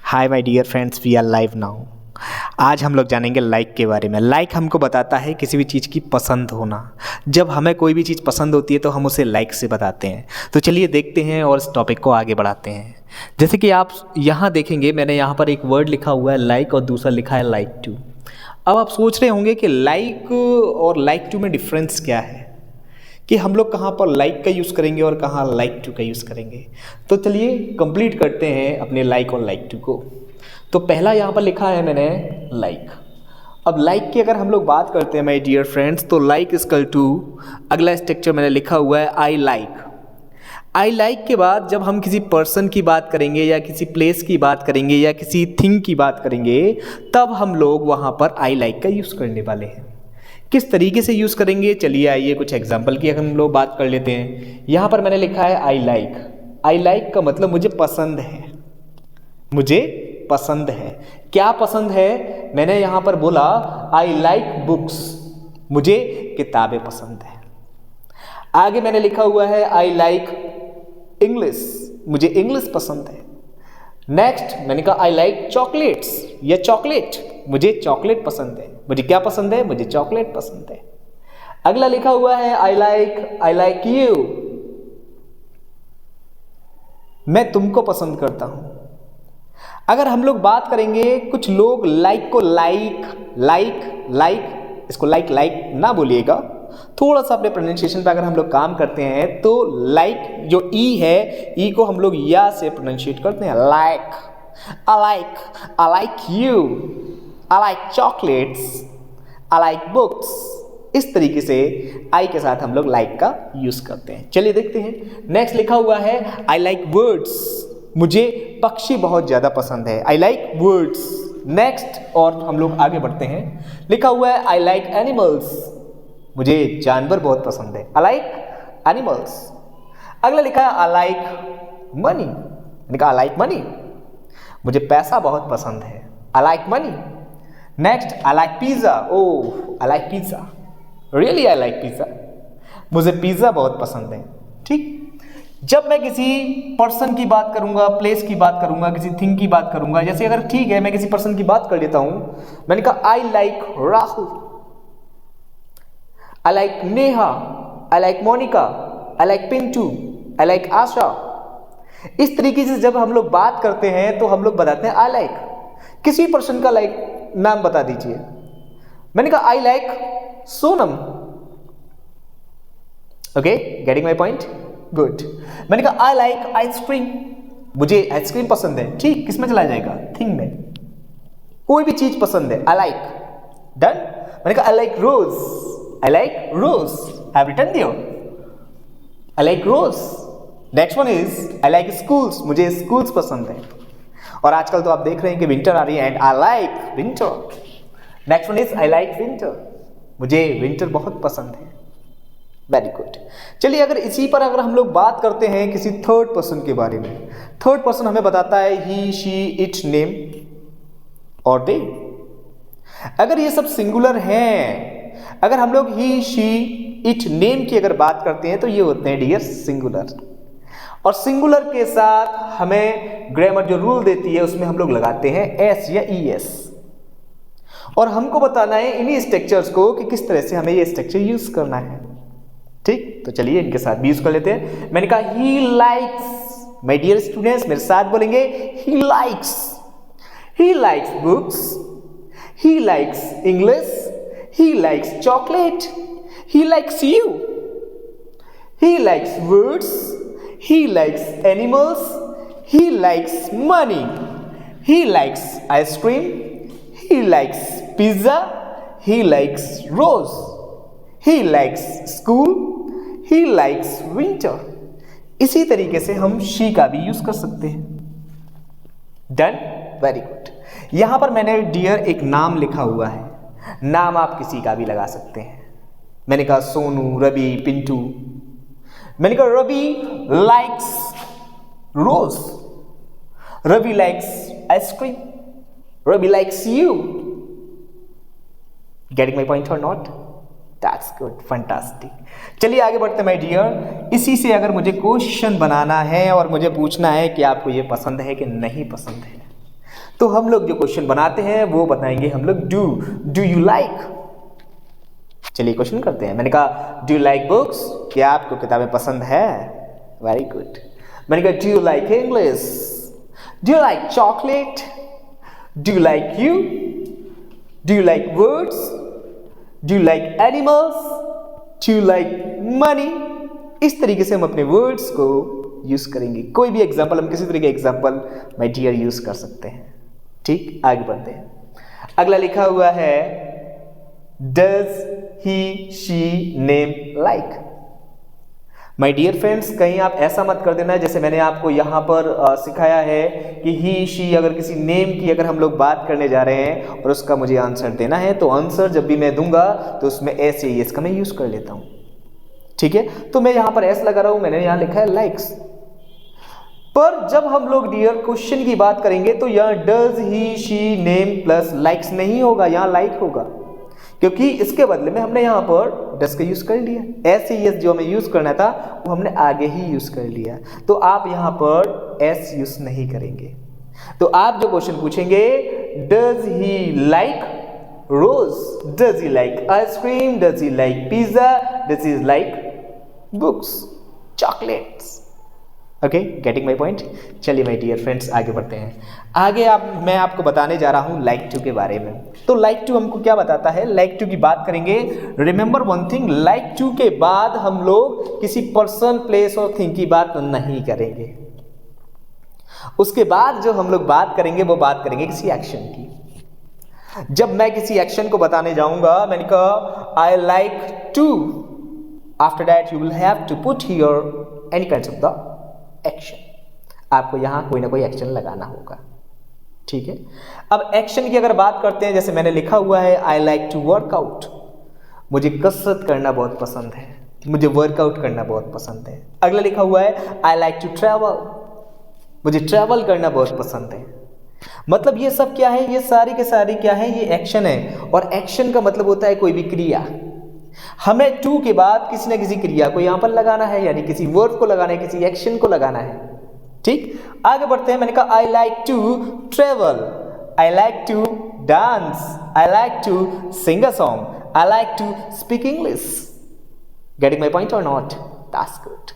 Hi my dear friends, we are live now. आज हम लोग जानेंगे लाइक के बारे में। लाइक हमको बताता है किसी भी चीज़ की पसंद होना। जब हमें कोई भी चीज़ पसंद होती है तो हम उसे लाइक से बताते हैं। तो चलिए देखते हैं और इस टॉपिक को आगे बढ़ाते हैं। जैसे कि आप यहाँ देखेंगे, मैंने यहाँ पर एक वर्ड लिखा हुआ है लाइक और दूसरा लिखा है लाइक टू। अब आप सोच रहे होंगे कि लाइक और लाइक टू में डिफरेंस क्या है, कि हम लोग कहाँ पर लाइक का यूज़ करेंगे और कहाँ लाइक टू का यूज़ करेंगे। तो चलिए कंप्लीट करते हैं अपने लाइक और लाइक टू को। तो पहला यहाँ पर लिखा है मैंने लाइक। अब लाइक की अगर हम लोग बात करते हैं माय डियर फ्रेंड्स, तो लाइक इक्वल टू अगला स्ट्रक्चर मैंने लिखा हुआ है आई लाइक। आई लाइक के बाद जब हम किसी पर्सन की बात करेंगे या किसी प्लेस की बात करेंगे या किसी थिंग की बात करेंगे, तब हम लोग वहाँ पर आई लाइक का यूज़ करने वाले हैं। किस तरीके से यूज़ करेंगे, चलिए आइए कुछ एग्जांपल की हम लोग बात कर लेते हैं। यहाँ पर मैंने लिखा है आई लाइक। आई लाइक का मतलब मुझे पसंद है, मुझे पसंद है। क्या पसंद है? मैंने यहाँ पर बोला आई लाइक बुक्स, मुझे किताबें पसंद है। आगे मैंने लिखा हुआ है आई लाइक इंग्लिश, मुझे इंग्लिश पसंद है। नेक्स्ट मैंने कहा आई लाइक चॉकलेट्स या चॉकलेट, मुझे चॉकलेट पसंद है। मुझे क्या पसंद है? मुझे चॉकलेट पसंद है। अगला लिखा हुआ है आई लाइक यू, मैं तुमको पसंद करता हूं। अगर हम लोग बात करेंगे, कुछ लोग लाइक को लाइक इसको लाइक ना बोलिएगा, थोड़ा सा अपने प्रोनाउंसिएशन पे अगर हम लोग काम करते हैं तो लाइक जो ई है, ई को हम लोग या से प्रोनाउंसिएट करते हैं like. I like you, I like chocolates, I like books. इस तरीके से आई के साथ हम लोग लाइक का यूज करते हैं। चलिए देखते हैं। नेक्स्ट लिखा हुआ है आई लाइक बर्ड्स, मुझे पक्षी बहुत ज़्यादा पसंद है। I like birds. नेक्स्ट और हम लोग आगे बढ़ते हैं। लिखा हुआ है आई लाइक एनिमल्स, मुझे जानवर बहुत पसंद है। I like animals. अगला लिखा है आई लाइक मनी, मैंने कहा आई लाइक मनी, मुझे पैसा बहुत पसंद है। I like money. Next I like pizza, oh I like pizza, really I like pizza, मुझे पिज़्ज़ा बहुत पसंद है। ठीक, जब मैं किसी पर्सन की बात करूंगा, प्लेस की बात करूंगा, किसी थिंग की बात करूंगा, जैसे अगर ठीक है मैं किसी पर्सन की बात कर लेता हूं, मैंने कहा I like Rahul, I like Neha, I like Monika, I like Pintu, I like Asha. इस तरीके से जब हम लोग बात करते हैं तो हम लोग बताते हैं आई लाइक। किसी पर्सन का लाइक नाम बता दीजिए। मैंने कहा I like Sonam. Okay, getting my point, good. मैंने कहा आई लाइक आइसक्रीम, मुझे आइसक्रीम पसंद है। ठीक, किस में चला जाएगा? थिंग में, कोई भी चीज पसंद है, आई लाइक, डन। मैंने कहा I like rose, I like rose, I have written there, I like rose. Next one is I like schools, मुझे स्कूल्स पसंद है। और आजकल तो आप देख रहे हैं कि विंटर आ रही है and I like winter. Next one is I like winter, मुझे विंटर बहुत पसंद है। Very good. चलिए अगर इसी पर अगर हम लोग बात करते हैं किसी थर्ड पर्सन के बारे में, थर्ड पर्सन हमें बताता है ही, शी, इट, नेम और दे। अगर ये सब सिंगुलर हैं, अगर हम लोग ही, शी, इट, नेम की अगर बात करते हैं तो ये होते हैं डियर सिंगुलर। और सिंगुलर के साथ हमें ग्रामर जो रूल देती है उसमें हम लोग लगाते हैं एस या ई एस, और हमको बताना है इन्हीं स्ट्रक्चर्स को कि किस तरह से हमें ये स्ट्रक्चर यूज करना है। ठीक, तो चलिए इनके साथ भी यूज कर लेते हैं। मैंने कहा he likes, my dear students मेरे साथ बोलेंगे he likes books, he likes English, he likes chocolate, he likes you, he likes words, he likes animals, he likes money, he likes ice cream, he likes pizza, he likes rose, he likes school, he likes winter। इसी तरीके से हम she का भी use कर सकते हैं। Done, very good. यहां पर मैंने डियर एक नाम लिखा हुआ है, नाम आप किसी का भी लगा सकते हैं। मैंने कहा सोनू, रवि, पिंटू। मैंने कहा Ravi likes rose, Ravi likes ice cream, Ravi likes you. Getting my point or not? That's good, fantastic. चलिए आगे बढ़ते हैं माय डियर। इसी से अगर मुझे क्वेश्चन बनाना है और मुझे पूछना है कि आपको ये पसंद है कि नहीं पसंद है, तो हम लोग जो क्वेश्चन बनाते हैं वो बताएंगे हम लोग डू यू लाइक। चलिए क्वेश्चन करते हैं। मैंने कहा डू यू लाइक बुक्स, क्या आपको किताबें पसंद है? Very good. मैंने कहा do you like English, do you like chocolate, do you like you, do you like words, do you like animals, do you like money. इस तरीके से हम अपने वर्ड्स को यूज करेंगे। कोई भी एग्जाम्पल, हम किसी तरह के एग्जाम्पल माय डियर यूज कर सकते हैं। ठीक, आगे बढ़ते हैं। अगला लिखा हुआ है does he she name like. My dear friends, कहीं आप ऐसा मत कर देना जैसे मैंने आपको यहाँ पर सिखाया है कि ही शी, अगर किसी नेम की अगर हम लोग बात करने जा रहे हैं और उसका मुझे आंसर देना है तो आंसर जब भी मैं दूंगा तो उसमें एस या एस का मैं यूज कर लेता हूँ। ठीक है, तो मैं यहाँ पर एस लगा रहा हूँ, मैंने यहाँ लिखा है लाइक्स। पर जब हम लोग डियर क्वेश्चन की बात करेंगे तो यहाँ does he she name plus likes नहीं होगा, यहाँ लाइक होगा, क्योंकि इसके बदले में हमने यहाँ पर डज का यूज कर लिया। एस एस जो हमें यूज करना था वो हमने आगे ही यूज कर लिया, तो आप यहाँ पर एस यूज नहीं करेंगे। तो आप जो क्वेश्चन पूछेंगे does he like rose, does he like ice cream, does he like pizza, does he like books, chocolates. Okay, getting my point. चलिए माय डियर फ्रेंड्स आगे बढ़ते हैं। आगे मैं आपको बताने जा रहा हूँ लाइक टू के बारे में। तो लाइक टू हमको क्या बताता है? लाइक टू की बात करेंगे। Remember one thing, like to के बाद हम लोग किसी पर्सन, प्लेस और थिंग की बात नहीं करेंगे। उसके बाद जो हम लोग बात करेंगे वो बात करेंगे किसी एक्शन की। जब मैं किसी एक्शन को बताने जाऊंगा, मैंने कहा I like to, after that you will have to put here any kind of the action. आपको यहां कोई ना कोई एक्शन लगाना होगा। ठीक है, अब एक्शन की अगर बात करते हैं, जैसे मैंने लिखा हुआ है आई लाइक टू वर्कआउट, मुझे कसरत करना बहुत पसंद है, मुझे वर्कआउट करना बहुत पसंद है। अगला लिखा हुआ है आई लाइक टू ट्रैवल, मुझे ट्रैवल करना बहुत पसंद है। मतलब ये सब क्या है? ये सारी के सारी क्या है? ये एक्शन है, और एक्शन का मतलब होता है कोई भी क्रिया। हमें टू के बाद किसी न किसी क्रिया को यहां पर लगाना है, यानी किसी वर्ब को लगाना है, किसी एक्शन को लगाना है। ठीक, आगे बढ़ते हैं। मैंने कहा I like to travel, I like to dance, I like to sing a song, I like to speak English. Getting my point or not? That's good.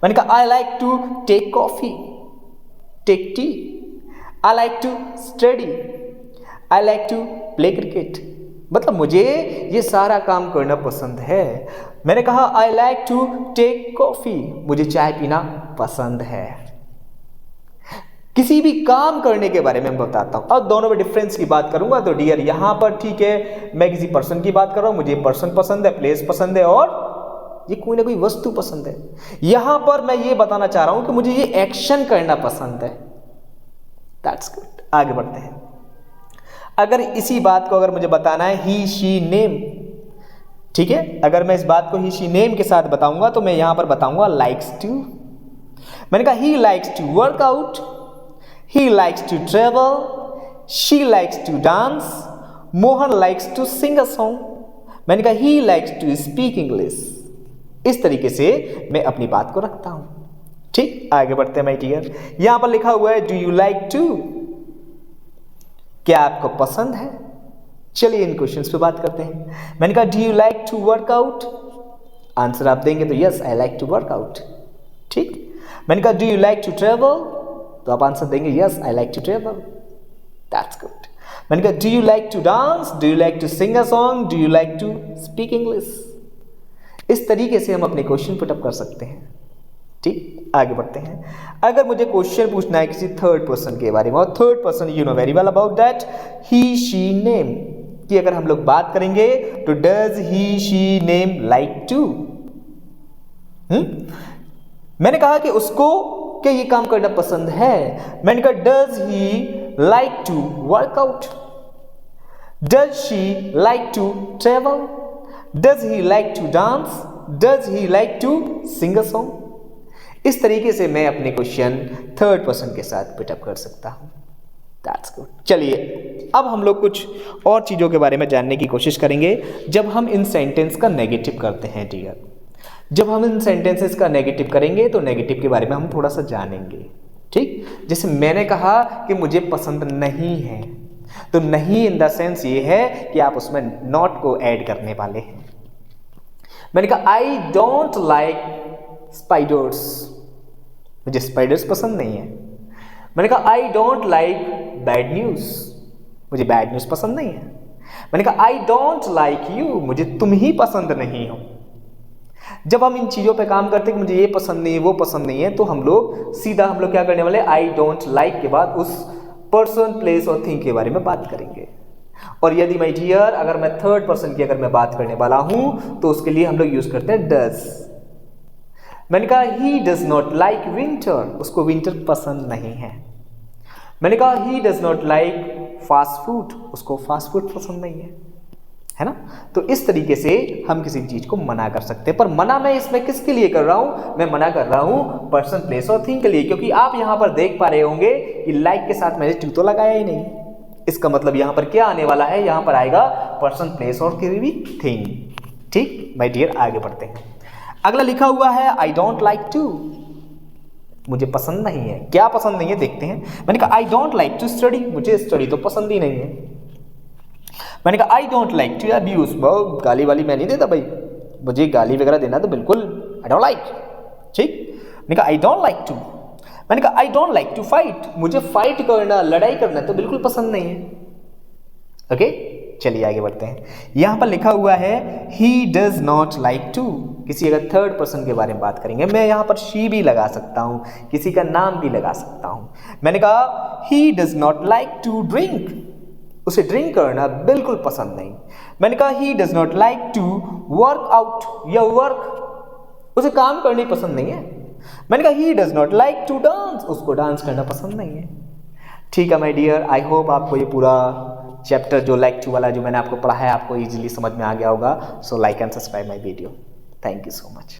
मैंने कहा I like to take coffee, take tea, I like to study, I like to play cricket. मतलब मुझे ये सारा काम करना पसंद है। मैंने कहा I like to take coffee, मुझे चाय पीना पसंद है। किसी भी काम करने के बारे में मैं बताता हूं। अब दोनों में डिफरेंस की बात करूंगा तो डियर यहां पर ठीक है, मैं किसी पर्सन की बात कर रहा हूं, मुझे पर्सन पसंद है, प्लेस पसंद है, और ये कोई ना कोई वस्तु पसंद है। यहां पर मैं ये बताना चाह रहा हूं कि मुझे ये एक्शन करना पसंद है। That's good. आगे बढ़ते हैं। अगर इसी बात को अगर मुझे बताना है ही शी नेम, ठीक है, अगर मैं इस बात को ही शी नेम के साथ बताऊंगा तो मैं यहां पर बताऊंगा लाइक्स टू। मैंने कहा he likes to work out, he likes to travel, she likes to dance, Mohan likes to sing a song. मैंने कहा he likes to speak English. इस तरीके से मैं अपनी बात को रखता हूं। ठीक, आगे बढ़ते हैं माय डियर। यहां पर लिखा हुआ है डू यू लाइक टू, क्या आपको पसंद है? चलिए इन क्वेश्चंस पे बात करते हैं। मैंने कहा do you like to work out, answer आप देंगे तो yes I like to work out. ठीक, मैंने कहा do you like to travel, तो आप आंसर देंगे yes I like to travel. That's good. मैंने कहा do you like to dance, do you like to sing a song, do you like to speak English. इस तरीके से हम अपने क्वेश्चन पुट अप कर सकते हैं। ठीक, आगे बढ़ते हैं। अगर मुझे क्वेश्चन पूछना है किसी थर्ड पर्सन के बारे में, और third person you know very well about that he she name की अगर हम लोग बात करेंगे तो does he she name like to. मैंने कहा कि उसको क्या ये काम करना पसंद है। मैंने कहा does he like to work out, does she like to travel, does he like to dance, does he like to sing a song. इस तरीके से मैं अपने क्वेश्चन थर्ड पर्सन के साथ पिटअप कर सकता हूं। That's good. चलिए अब हम लोग कुछ और चीज़ों के बारे में जानने की कोशिश करेंगे जब हम इन सेंटेंस का नेगेटिव करते हैं डियर। जब हम इन सेंटेंसेस का नेगेटिव करेंगे तो नेगेटिव के बारे में हम थोड़ा सा जानेंगे। ठीक, जैसे मैंने कहा कि मुझे पसंद नहीं है, तो नहीं इन द सेंस ये है कि आप उसमें नॉट को ऐड करने वाले हैं। मैंने कहा आई डोंट लाइक स्पाइडर्स, मुझे स्पाइडर्स पसंद नहीं है। मैंने कहा I don't like bad news, मुझे बैड न्यूज़ पसंद नहीं है। मैंने कहा आई डोंट लाइक यू, मुझे तुम ही पसंद नहीं हो। जब हम इन चीज़ों पे काम करते हैं कि मुझे ये पसंद नहीं है, वो पसंद नहीं है, तो हम लोग क्या करने वाले, आई डोंट लाइक के बाद उस पर्सन, प्लेस और थिंग के बारे में बात करेंगे। और यदि माय डियर अगर मैं थर्ड पर्सन की अगर मैं बात करने वाला हूं तो उसके लिए हम लोग यूज करते हैं डज। मैंने कहा he does not like winter, उसको विंटर पसंद नहीं है। मैंने कहा he does not like fast food, उसको फास्ट फूड पसंद नहीं है ना। तो इस तरीके से हम किसी चीज को मना कर सकते हैं, पर मना मैं इसमें किसके लिए कर रहा हूं, मैं मना कर रहा हूं पर्सन, प्लेस और थिंग के लिए, क्योंकि आप यहां पर देख पा रहे होंगे कि लाइक के साथ मैंने टू तो लगाया ही नहीं। इसका मतलब यहां पर क्या आने वाला है, यहां पर आएगा पर्सन, प्लेस और कोई भी थिंग। ठीक माय डियर, आगे बढ़ते हैं। अगला लिखा हुआ है आई डोंट लाइक टू, मुझे पसंद नहीं है। क्या पसंद नहीं है देखते हैं। मैंने कहा I don't like to study, मुझे स्टडी तो पसंद ही नहीं है। मैंने कहा I don't like to abuse, गाली वाली मैं नहीं देता भाई, मुझे गाली वगैरह देना तो बिल्कुल आई डोंट लाइक। ठीक, मैंने कहा आई डोंट लाइक टू। मैंने कहा I don't like to fight, मुझे फाइट करना, लड़ाई करना तो बिल्कुल पसंद नहीं है। ओके, चलिए आगे बढ़ते हैं। यहां पर लिखा हुआ है he does not like to, किसी अगर थर्ड पर्सन के बारे में बात करेंगे, मैं यहां पर शी भी लगा सकता हूं, किसी का नाम भी लगा सकता हूं। मैंने कहा he does not like to drink, उसे ड्रिंक करना बिल्कुल पसंद नहीं। मैंने कहा he does not like to work out या वर्क, उसे काम करनी पसंद नहीं है। मैंने कहा he does not like to dance, उसको डांस करना पसंद नहीं है। ठीक है माय डियर, आई होप आपको ये पूरा चैप्टर जो लाइक टू वाला जो मैंने आपको पढ़ाया आपको इजीली समझ में आ गया होगा। So like and subscribe my video. Thank you so much.